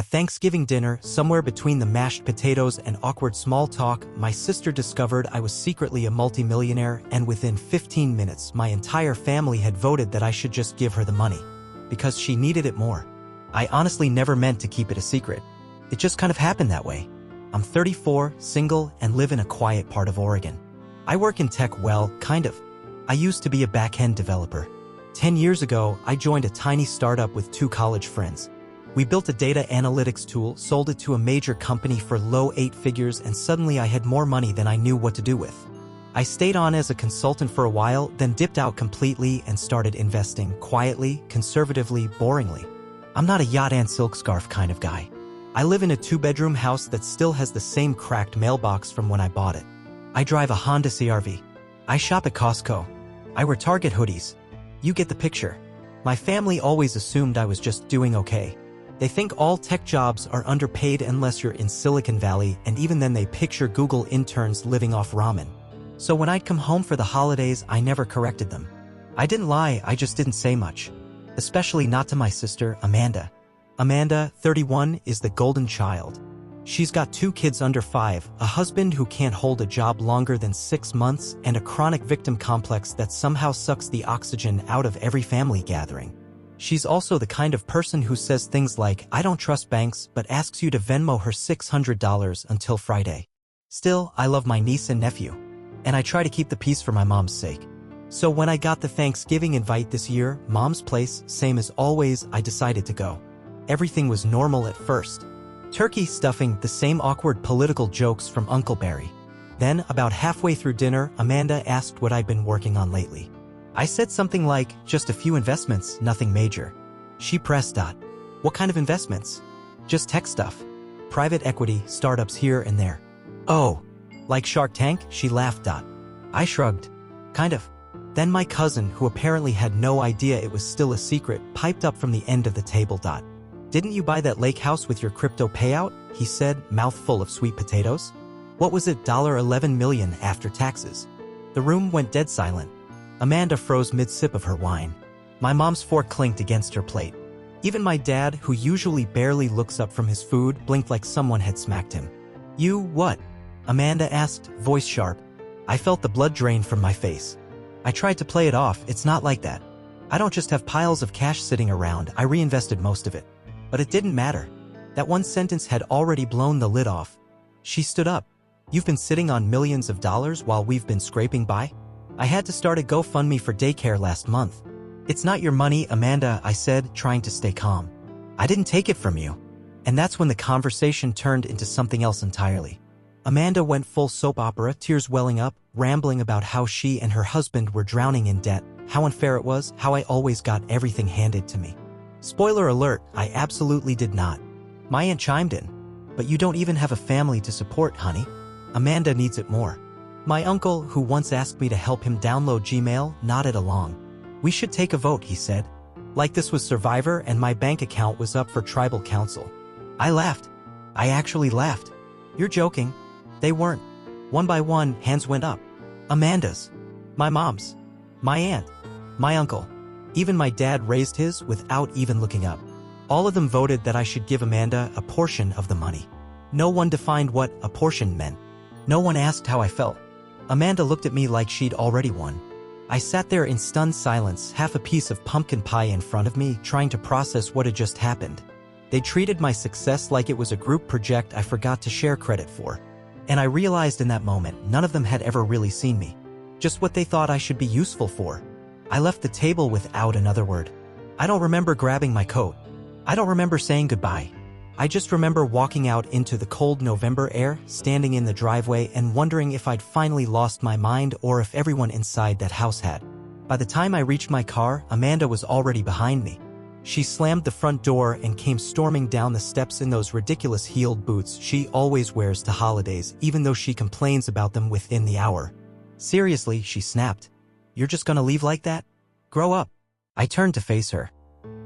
At Thanksgiving dinner, somewhere between the mashed potatoes and awkward small talk, my sister discovered I was secretly a multimillionaire, and within 15 minutes, my entire family had voted that I should just give her the money. Because she needed it more. I honestly never meant to keep it a secret. It just kind of happened that way. I'm 34, single, and live in a quiet part of Oregon. I work in tech, well, kind of. I used to be a back-end developer. 10 years ago, I joined a tiny startup with 2 college friends. We built a data analytics tool, sold it to a major company for low 8 figures, and suddenly I had more money than I knew what to do with. I stayed on as a consultant for a while, then dipped out completely and started investing quietly, conservatively, boringly. I'm not a yacht and silk scarf kind of guy. I live in a 2-bedroom house that still has the same cracked mailbox from when I bought it. I drive a Honda CR-V. I shop at Costco. I wear Target hoodies. You get the picture. My family always assumed I was just doing okay. They think all tech jobs are underpaid unless you're in Silicon Valley, and even then they picture Google interns living off ramen. So when I'd come home for the holidays, I never corrected them. I didn't lie, I just didn't say much. Especially not to my sister, Amanda. Amanda, 31, is the golden child. She's got 2 kids under 5, a husband who can't hold a job longer than 6 months, and a chronic victim complex that somehow sucks the oxygen out of every family gathering. She's also the kind of person who says things like, "I don't trust banks," but asks you to Venmo her $600 until Friday. Still, I love my niece and nephew. And I try to keep the peace for my mom's sake. So when I got the Thanksgiving invite this year, Mom's place, same as always, I decided to go. Everything was normal at first. Turkey stuffing, the same awkward political jokes from Uncle Barry. Then, about halfway through dinner, Amanda asked what I'd been working on lately. I said something like, just a few investments, nothing major. She pressed. What kind of investments? Just tech stuff. Private equity, startups here and there. Oh, like Shark Tank? She laughed. I shrugged. Kind of. Then my cousin, who apparently had no idea it was still a secret, piped up from the end of the table. Didn't you buy that lake house with your crypto payout? He said, mouthful of sweet potatoes. What was it? $11 million after taxes. The room went dead silent. Amanda froze mid-sip of her wine. My mom's fork clinked against her plate. Even my dad, who usually barely looks up from his food, blinked like someone had smacked him. You what? Amanda asked, voice sharp. I felt the blood drain from my face. I tried to play it off. It's not like that. I don't just have piles of cash sitting around. I reinvested most of it. But it didn't matter. That one sentence had already blown the lid off. She stood up. You've been sitting on millions of dollars while we've been scraping by? I had to start a GoFundMe for daycare last month. It's not your money, Amanda, I said, trying to stay calm. I didn't take it from you. And that's when the conversation turned into something else entirely. Amanda went full soap opera, tears welling up, rambling about how she and her husband were drowning in debt, how unfair it was, how I always got everything handed to me. Spoiler alert, I absolutely did not. My aunt chimed in. But you don't even have a family to support, honey. Amanda needs it more. My uncle, who once asked me to help him download Gmail, nodded along. We should take a vote, he said. Like this was Survivor and my bank account was up for tribal council. I laughed. I actually laughed. You're joking. They weren't. One by one, hands went up. Amanda's. My mom's. My aunt. My uncle. Even my dad raised his without even looking up. All of them voted that I should give Amanda a portion of the money. No one defined what a portion meant. No one asked how I felt. Amanda looked at me like she'd already won. I sat there in stunned silence, half a piece of pumpkin pie in front of me, trying to process what had just happened. They treated my success like it was a group project I forgot to share credit for. And I realized in that moment, none of them had ever really seen me. Just what they thought I should be useful for. I left the table without another word. I don't remember grabbing my coat. I don't remember saying goodbye. I just remember walking out into the cold November air, standing in the driveway and wondering if I'd finally lost my mind or if everyone inside that house had. By the time I reached my car, Amanda was already behind me. She slammed the front door and came storming down the steps in those ridiculous heeled boots she always wears to holidays, even though she complains about them within the hour. Seriously, she snapped. You're just gonna leave like that? Grow up. I turned to face her.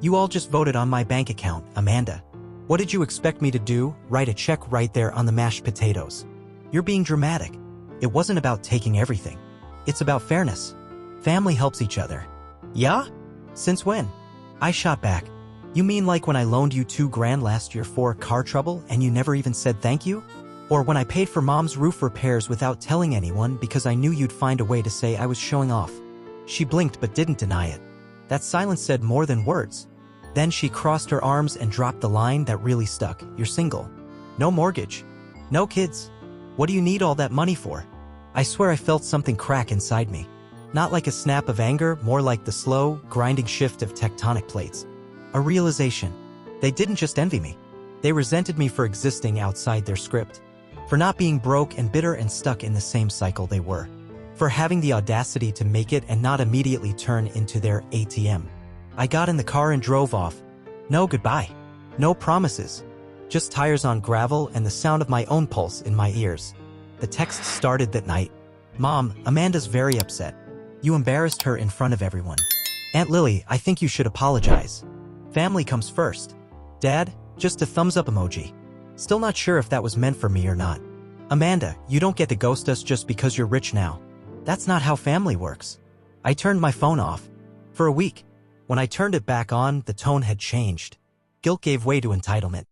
You all just voted on my bank account, Amanda. What did you expect me to do? Write a check right there on the mashed potatoes? You're being dramatic. It wasn't about taking everything. It's about fairness. Family helps each other. Yeah? Since when? I shot back. You mean like when I loaned you $2,000 last year for car trouble and you never even said thank you? Or when I paid for Mom's roof repairs without telling anyone because I knew you'd find a way to say I was showing off? She blinked but didn't deny it. That silence said more than words. Then she crossed her arms and dropped the line that really stuck. You're single. No mortgage. No kids. What do you need all that money for? I swear I felt something crack inside me. Not like a snap of anger, more like the slow, grinding shift of tectonic plates. A realization. They didn't just envy me. They resented me for existing outside their script. For not being broke and bitter and stuck in the same cycle they were. For having the audacity to make it and not immediately turn into their ATM. I got in the car and drove off. No goodbye. No promises. Just tires on gravel and the sound of my own pulse in my ears. The text started that night. Mom, Amanda's very upset. You embarrassed her in front of everyone. Aunt Lily, I think you should apologize. Family comes first. Dad, just a thumbs up emoji. Still not sure if that was meant for me or not. Amanda, you don't get to ghost us just because you're rich now. That's not how family works. I turned my phone off. For a week. When I turned it back on, the tone had changed. Guilt gave way to entitlement.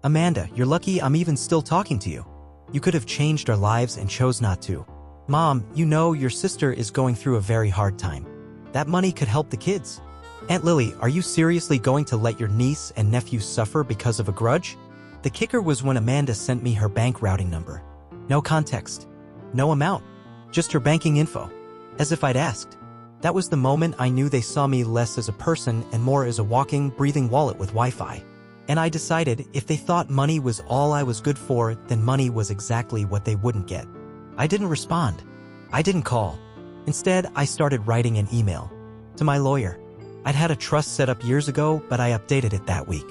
Amanda, you're lucky I'm even still talking to you. You could have changed our lives and chose not to. Mom, you know your sister is going through a very hard time. That money could help the kids. Aunt Lily, are you seriously going to let your niece and nephew suffer because of a grudge? The kicker was when Amanda sent me her bank routing number. No context. No amount. Just her banking info. As if I'd asked. That was the moment I knew they saw me less as a person and more as a walking, breathing wallet with Wi-Fi. And I decided if they thought money was all I was good for, then money was exactly what they wouldn't get. I didn't respond. I didn't call. Instead, I started writing an email. To my lawyer. I'd had a trust set up years ago, but I updated it that week.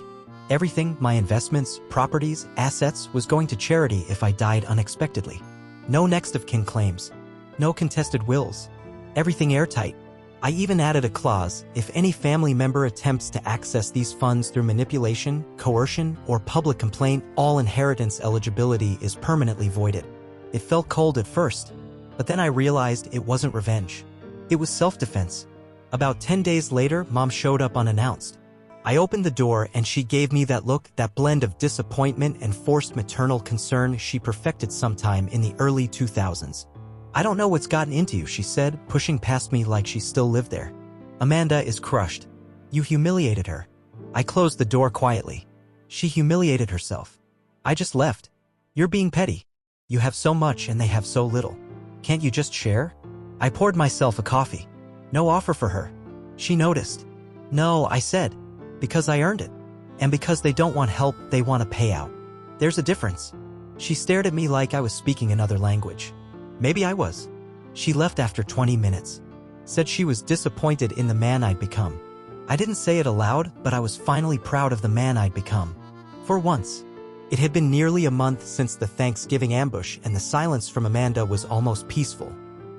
Everything, my investments, properties, assets, was going to charity if I died unexpectedly. No next of kin claims. No contested wills. Everything airtight. I even added a clause, if any family member attempts to access these funds through manipulation, coercion, or public complaint, all inheritance eligibility is permanently voided. It felt cold at first, but then I realized it wasn't revenge. It was self-defense. About 10 days later, Mom showed up unannounced. I opened the door and she gave me that look, that blend of disappointment and forced maternal concern she perfected sometime in the early 2000s. I don't know what's gotten into you, she said, pushing past me like she still lived there. Amanda is crushed. You humiliated her. I closed the door quietly. She humiliated herself. I just left. You're being petty. You have so much and they have so little. Can't you just share? I poured myself a coffee. No offer for her. She noticed. No, I said. Because I earned it. And because they don't want help, they want a payout. There's a difference. She stared at me like I was speaking another language. Maybe I was. She left after 20 minutes. Said she was disappointed in the man I'd become. I didn't say it aloud, but I was finally proud of the man I'd become. For once. It had been nearly a month since the Thanksgiving ambush, and the silence from Amanda was almost peaceful.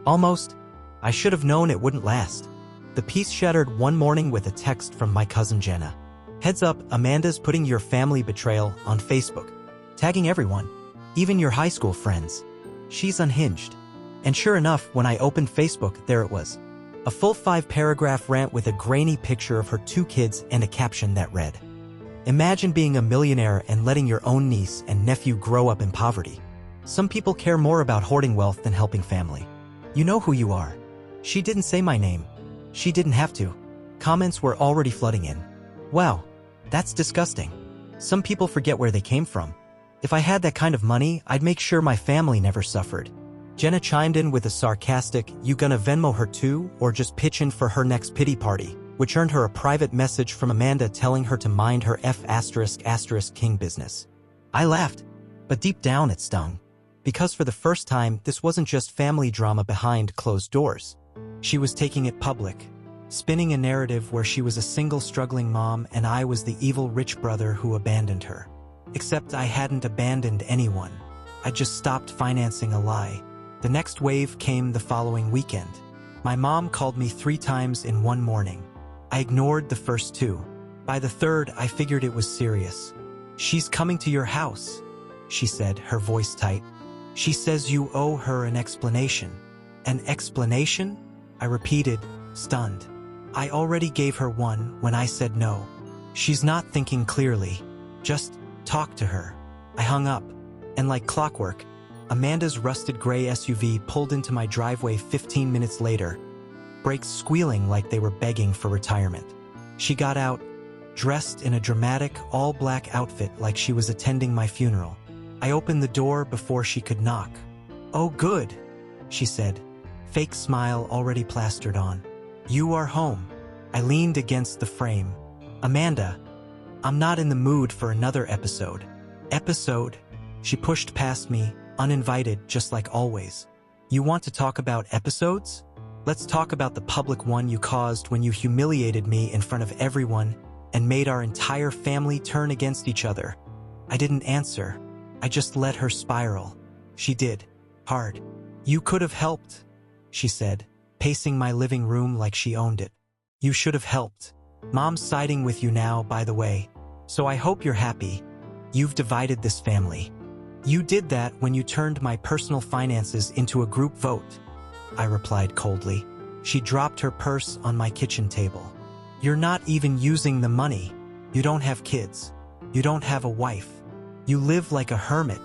Almost. I should have known it wouldn't last. The peace shattered one morning with a text from my cousin Jenna. Heads up, Amanda's putting your family betrayal on Facebook. Tagging everyone. Even your high school friends. She's unhinged. And sure enough, when I opened Facebook, there it was. A full 5-paragraph rant with a grainy picture of her 2 kids and a caption that read, "Imagine being a millionaire and letting your own niece and nephew grow up in poverty. Some people care more about hoarding wealth than helping family. You know who you are." She didn't say my name. She didn't have to. Comments were already flooding in. Wow, that's disgusting. Some people forget where they came from. If I had that kind of money, I'd make sure my family never suffered. Jenna chimed in with a sarcastic, "You gonna Venmo her too, or just pitch in for her next pity party?" which earned her a private message from Amanda telling her to mind her F***king business. I laughed, but deep down it stung. Because for the first time, this wasn't just family drama behind closed doors. She was taking it public, spinning a narrative where she was a single struggling mom and I was the evil rich brother who abandoned her. Except I hadn't abandoned anyone. I just stopped financing a lie. The next wave came the following weekend. My mom called me 3 times in one morning. I ignored the first 2. By the third, I figured it was serious. "She's coming to your house," she said, her voice tight. "She says you owe her an explanation." "An explanation?" I repeated, stunned. "I already gave her one when I said no." She's not thinking clearly. Just talk to her. I hung up, and like clockwork, Amanda's rusted gray SUV pulled into my driveway 15 minutes later, brakes squealing like they were begging for retirement. She got out, dressed in a dramatic, all-black outfit like she was attending my funeral. I opened the door before she could knock. "Oh, good," she said, fake smile already plastered on. "You are home." I leaned against the frame. "Amanda, I'm not in the mood for another episode." "Episode?" She pushed past me, uninvited, just like always. "You want to talk about episodes? Let's talk about the public one you caused when you humiliated me in front of everyone and made our entire family turn against each other." I didn't answer. I just let her spiral. She did. Hard. "You could have helped," she said, pacing my living room like she owned it. "You should have helped. Mom's siding with you now, by the way. So I hope you're happy. You've divided this family. You did that when you turned my personal finances into a group vote," I replied coldly. She dropped her purse on my kitchen table. "You're not even using the money. You don't have kids. You don't have a wife. You live like a hermit.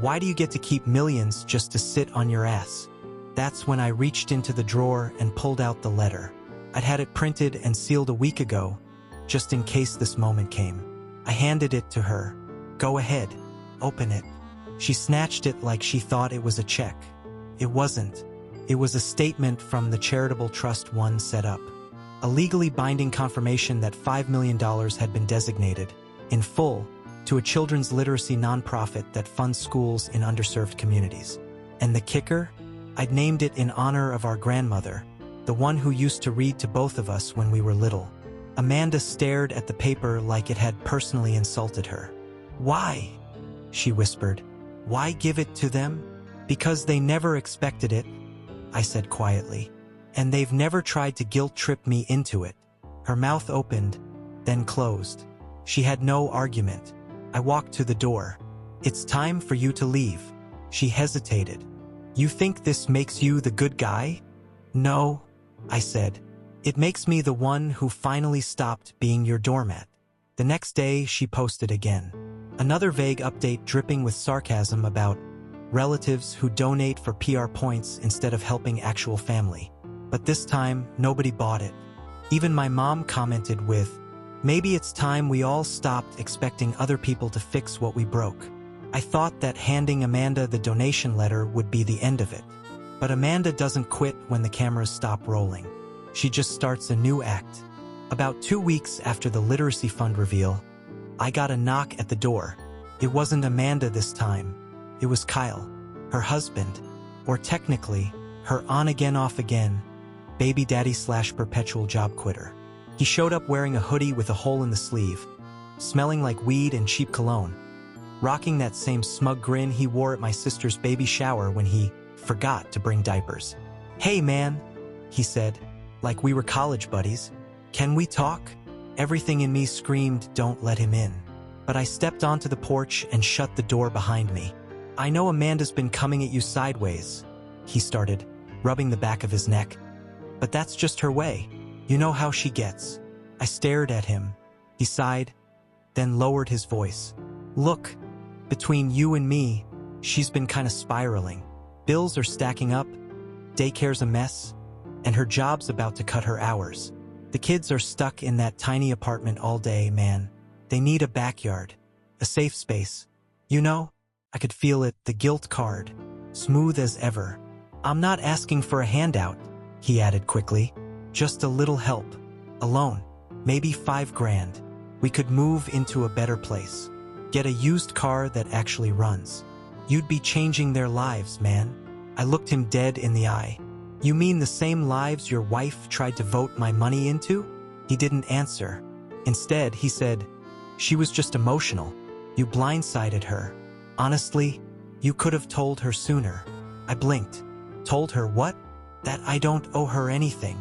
Why do you get to keep millions just to sit on your ass?" That's when I reached into the drawer and pulled out the letter. I'd had it printed and sealed a week ago, just in case this moment came. I handed it to her. "Go ahead. Open it." She snatched it like she thought it was a check. It wasn't. It was a statement from the charitable trust one set up. A legally binding confirmation that $5 million had been designated, in full, to a children's literacy nonprofit that funds schools in underserved communities. And the kicker? I'd named it in honor of our grandmother, the one who used to read to both of us when we were little. Amanda stared at the paper like it had personally insulted her. "Why?" she whispered. "Why give it to them?" "Because they never expected it," I said quietly. "And they've never tried to guilt-trip me into it." Her mouth opened, then closed. She had no argument. I walked to the door. "It's time for you to leave." She hesitated. "You think this makes you the good guy?" "No," I said. "It makes me the one who finally stopped being your doormat." The next day, she posted again. Another vague update dripping with sarcasm about relatives who donate for PR points instead of helping actual family. But this time, nobody bought it. Even my mom commented with, "Maybe it's time we all stopped expecting other people to fix what we broke." I thought that handing Amanda the donation letter would be the end of it. But Amanda doesn't quit when the cameras stop rolling. She just starts a new act. About 2 weeks after the literacy fund reveal, I got a knock at the door. It wasn't Amanda this time. It was Kyle, her husband, or technically, her on-again, off-again, baby daddy/perpetual job quitter. He showed up wearing a hoodie with a hole in the sleeve, smelling like weed and cheap cologne, rocking that same smug grin he wore at my sister's baby shower when he forgot to bring diapers. "Hey man," he said, like we were college buddies. "Can we talk?" Everything in me screamed, "Don't let him in." But I stepped onto the porch and shut the door behind me. "I know Amanda's been coming at you sideways," he started, rubbing the back of his neck. "But that's just her way. You know how she gets." I stared at him. He sighed, then lowered his voice. "Look, between you and me, she's been kind of spiraling. Bills are stacking up, daycare's a mess, and her job's about to cut her hours. The kids are stuck in that tiny apartment all day, man. They need a backyard, a safe space. You know?" I could feel it, the guilt card, smooth as ever. "I'm not asking for a handout," he added quickly. "Just a little help. A loan. Maybe $5,000. We could move into a better place. Get a used car that actually runs. You'd be changing their lives, man." I looked him dead in the eye. "You mean the same lives your wife tried to vote my money into?" He didn't answer. Instead, he said, "She was just emotional. You blindsided her. Honestly, you could have told her sooner." I blinked. "Told her what?" "That I don't owe her anything."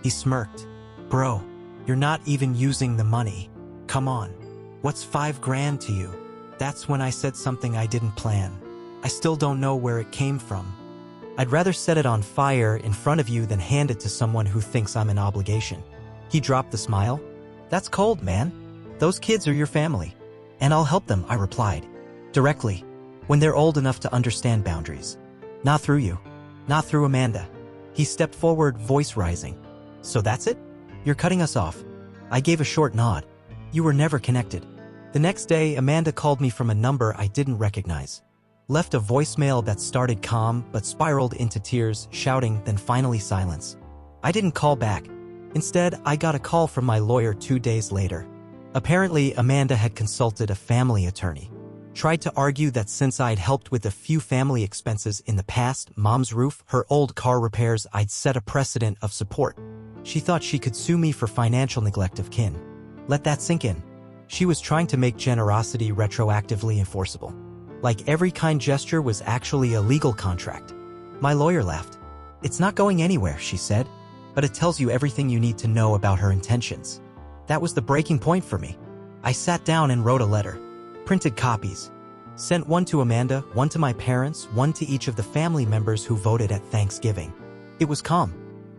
He smirked. "Bro, you're not even using the money. Come on. What's $5,000 to you?" That's when I said something I didn't plan. "I still don't know where it came from. I'd rather set it on fire in front of you than hand it to someone who thinks I'm an obligation." He dropped the smile. "That's cold, man. Those kids are your family. And I'll help them, I replied. Directly. When they're old enough to understand boundaries. Not through you. Not through Amanda. He stepped forward, voice rising. So that's it? You're cutting us off. I gave a short nod. You were never connected. The next day, Amanda called me from a number I didn't recognize. Left a voicemail that started calm but spiraled into tears, shouting, then finally silence. I didn't call back. Instead, I got a call from my lawyer 2 days later. Apparently, Amanda had consulted a family attorney. Tried to argue that since I'd helped with a few family expenses in the past, Mom's roof, her old car repairs, I'd set a precedent of support. She thought she could sue me for financial neglect of kin. Let that sink in. She was trying to make generosity retroactively enforceable. Like every kind gesture was actually a legal contract. My lawyer laughed. It's not going anywhere, she said, but it tells you everything you need to know about her intentions. That was the breaking point for me. I sat down and wrote a letter. Printed copies. Sent one to Amanda, one to my parents, one to each of the family members who voted at Thanksgiving. It was calm,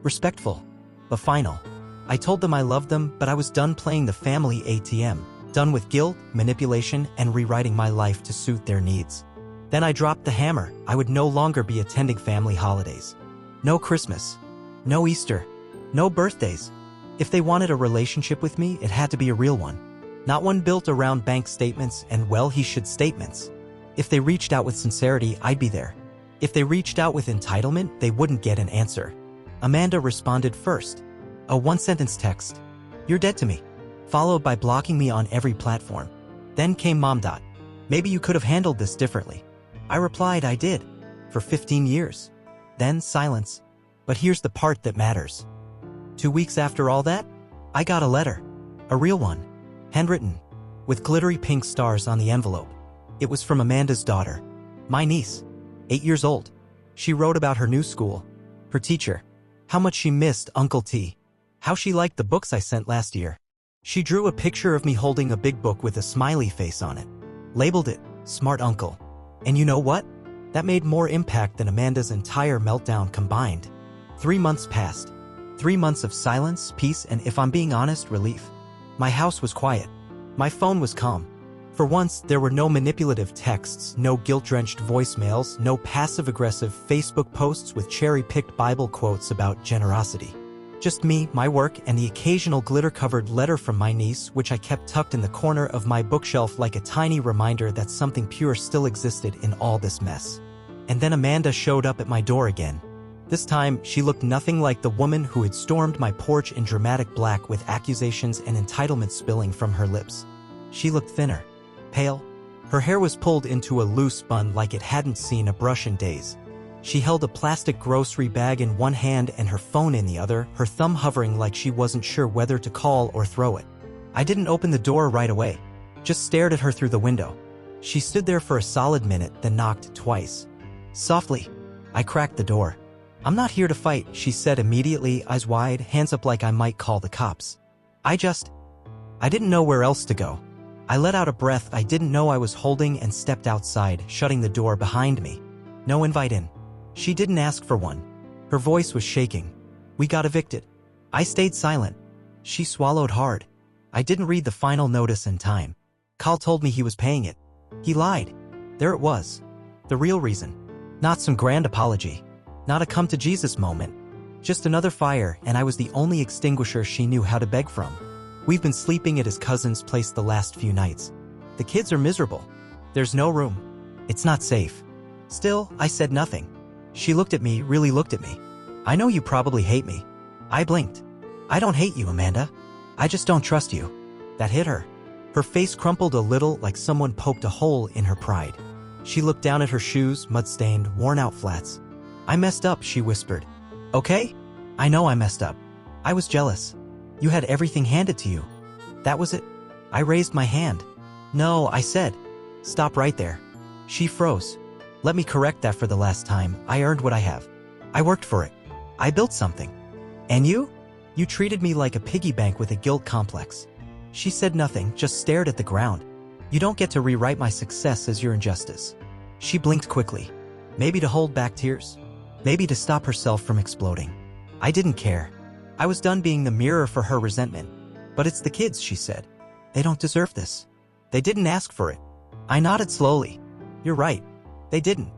respectful, but final. I told them I loved them, but I was done playing the family ATM. Done with guilt, manipulation, and rewriting my life to suit their needs. Then I dropped the hammer. I would no longer be attending family holidays. No Christmas. No Easter. No birthdays. If they wanted a relationship with me, it had to be a real one. Not one built around bank statements and well-he-should statements. If they reached out with sincerity, I'd be there. If they reached out with entitlement, they wouldn't get an answer. Amanda responded first. A one-sentence text. You're dead to me. Followed by blocking me on every platform. Then came Mom. Maybe you could have handled this differently. I replied I did. For 15 years. Then silence. But here's the part that matters. 2 weeks after all that, I got a letter. A real one. Handwritten. With glittery pink stars on the envelope. It was from Amanda's daughter. My niece. 8 years old. She wrote about her new school. Her teacher. How much she missed Uncle T. How she liked the books I sent last year. She drew a picture of me holding a big book with a smiley face on it. Labeled it, Smart Uncle. And you know what? That made more impact than Amanda's entire meltdown combined. 3 months passed. 3 months of silence, peace, and if I'm being honest, relief. My house was quiet. My phone was calm. For once, there were no manipulative texts, no guilt-drenched voicemails, no passive-aggressive Facebook posts with cherry-picked Bible quotes about generosity. Just me, my work, and the occasional glitter-covered letter from my niece, which I kept tucked in the corner of my bookshelf like a tiny reminder that something pure still existed in all this mess. And then Amanda showed up at my door again. This time, she looked nothing like the woman who had stormed my porch in dramatic black with accusations and entitlement spilling from her lips. She looked thinner, pale. Her hair was pulled into a loose bun like it hadn't seen a brush in days. She held a plastic grocery bag in one hand and her phone in the other, her thumb hovering like she wasn't sure whether to call or throw it. I didn't open the door right away, just stared at her through the window. She stood there for a solid minute, then knocked twice. Softly, I cracked the door. I'm not here to fight, she said immediately, eyes wide, hands up like I might call the cops. I didn't know where else to go. I let out a breath I didn't know I was holding and stepped outside, shutting the door behind me. No invite in. She didn't ask for one. Her voice was shaking. We got evicted. I stayed silent. She swallowed hard. I didn't read the final notice in time. Carl told me he was paying it. He lied. There it was. The real reason. Not some grand apology. Not a come-to-Jesus moment. Just another fire, and I was the only extinguisher she knew how to beg from. We've been sleeping at his cousin's place the last few nights. The kids are miserable. There's no room. It's not safe. Still, I said nothing. She looked at me, really looked at me. I know you probably hate me. I blinked. I don't hate you, Amanda. I just don't trust you. That hit her. Her face crumpled a little like someone poked a hole in her pride. She looked down at her shoes, mud-stained, worn-out flats. I messed up, she whispered. Okay? I know I messed up. I was jealous. You had everything handed to you. That was it. I raised my hand. No, I said. Stop right there. She froze. Let me correct that for the last time. I earned what I have. I worked for it. I built something. And you? You treated me like a piggy bank with a guilt complex. She said nothing, just stared at the ground. You don't get to rewrite my success as your injustice. She blinked quickly. Maybe to hold back tears. Maybe to stop herself from exploding. I didn't care. I was done being the mirror for her resentment. But it's the kids, she said. They don't deserve this. They didn't ask for it. I nodded slowly. You're right. They didn't.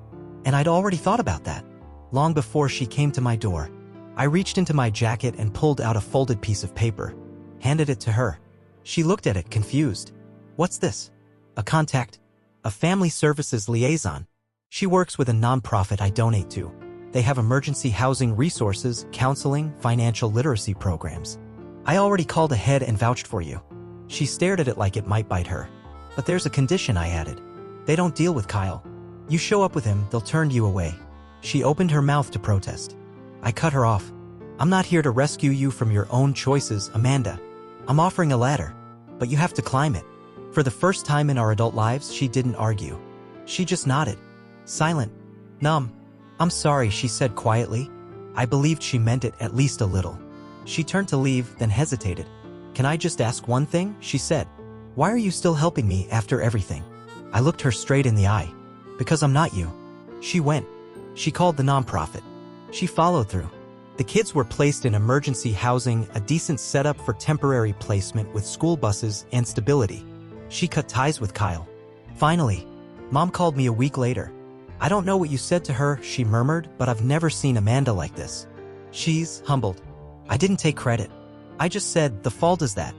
And I'd already thought about that. Long before she came to my door, I reached into my jacket and pulled out a folded piece of paper, handed it to her. She looked at it, confused. What's this? A contact? A family services liaison. She works with a nonprofit I donate to. They have emergency housing resources, counseling, financial literacy programs. I already called ahead and vouched for you. She stared at it like it might bite her. But there's a condition, I added. They don't deal with Kyle. You show up with him, they'll turn you away. She opened her mouth to protest. I cut her off. I'm not here to rescue you from your own choices, Amanda. I'm offering a ladder, but you have to climb it. For the first time in our adult lives, she didn't argue. She just nodded. Silent. Numb. I'm sorry, she said quietly. I believed she meant it at least a little. She turned to leave, then hesitated. Can I just ask one thing? She said. Why are you still helping me after everything? I looked her straight in the eye. Because I'm not you. She went. She called the nonprofit. She followed through. The kids were placed in emergency housing, a decent setup for temporary placement with school buses and stability. She cut ties with Kyle. Finally, Mom called me a week later. I don't know what you said to her, she murmured, but I've never seen Amanda like this. She's humbled. I didn't take credit. I just said, the fault is that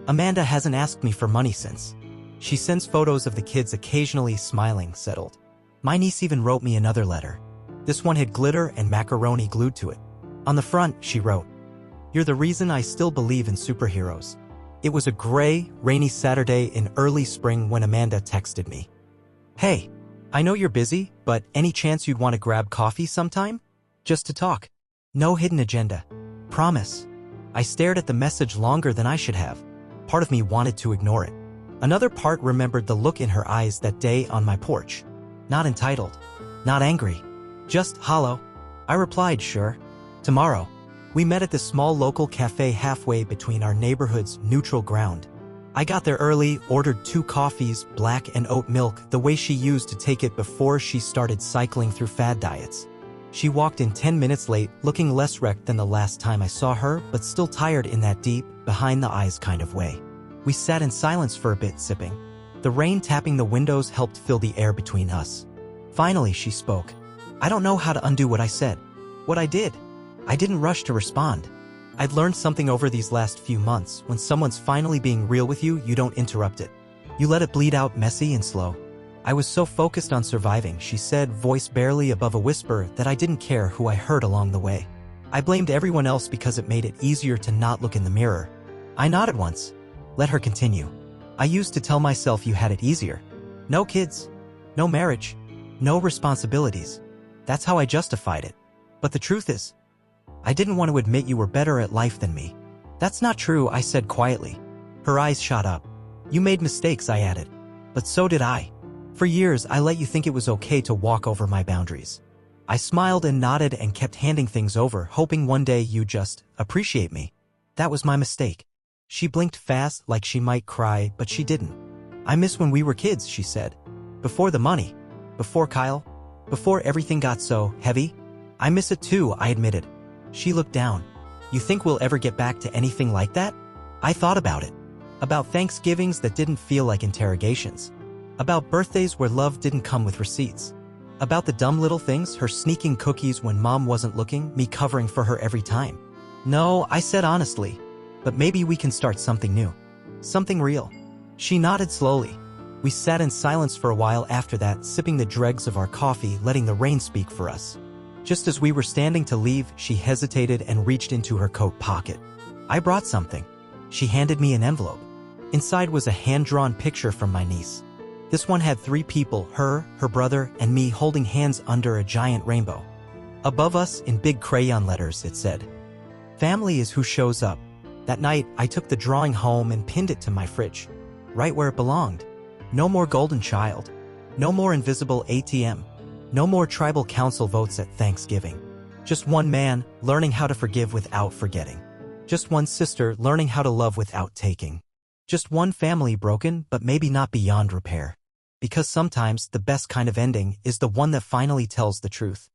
Amanda hasn't asked me for money since. She sends photos of the kids occasionally, smiling, settled. My niece even wrote me another letter. This one had glitter and macaroni glued to it. On the front, she wrote, You're the reason I still believe in superheroes. It was a gray, rainy Saturday in early spring when Amanda texted me. Hey, I know you're busy, but any chance you'd want to grab coffee sometime? Just to talk. No hidden agenda. Promise. I stared at the message longer than I should have. Part of me wanted to ignore it. Another part remembered the look in her eyes that day on my porch. Not entitled. Not angry. Just hollow. I replied, sure. Tomorrow. We met at this small local cafe halfway between our neighborhood's neutral ground. I got there early, ordered 2 coffees, black and oat milk, the way she used to take it before she started cycling through fad diets. She walked in 10 minutes late, looking less wrecked than the last time I saw her, but still tired in that deep, behind-the-eyes kind of way. We sat in silence for a bit, sipping. The rain tapping the windows helped fill the air between us. Finally, she spoke. I don't know how to undo what I said. What I did. I didn't rush to respond. I'd learned something over these last few months. When someone's finally being real with you, you don't interrupt it. You let it bleed out messy and slow. I was so focused on surviving, she said, voice barely above a whisper, that I didn't care who I hurt along the way. I blamed everyone else because it made it easier to not look in the mirror. I nodded once. Let her continue. I used to tell myself you had it easier. No kids. No marriage. No responsibilities. That's how I justified it. But the truth is, I didn't want to admit you were better at life than me. That's not true, I said quietly. Her eyes shot up. You made mistakes, I added. But so did I. For years, I let you think it was okay to walk over my boundaries. I smiled and nodded and kept handing things over, hoping one day you'd just appreciate me. That was my mistake. She blinked fast, like she might cry, but she didn't. I miss when we were kids, she said. Before the money. Before Kyle. Before everything got so heavy. I miss it too, I admitted. She looked down. You think we'll ever get back to anything like that? I thought about it. About Thanksgivings that didn't feel like interrogations. About birthdays where love didn't come with receipts. About the dumb little things, her sneaking cookies when Mom wasn't looking, me covering for her every time. No, I said honestly. But maybe we can start something new. Something real. She nodded slowly. We sat in silence for a while after that, sipping the dregs of our coffee, letting the rain speak for us. Just as we were standing to leave, she hesitated and reached into her coat pocket. I brought something. She handed me an envelope. Inside was a hand-drawn picture from my niece. This one had 3 people, her brother, and me holding hands under a giant rainbow. Above us, in big crayon letters, it said, Family is who shows up. That night, I took the drawing home and pinned it to my fridge, right where it belonged. No more golden child. No more invisible ATM. No more tribal council votes at Thanksgiving. Just one man learning how to forgive without forgetting. Just one sister learning how to love without taking. Just one family broken, but maybe not beyond repair. Because sometimes the best kind of ending is the one that finally tells the truth.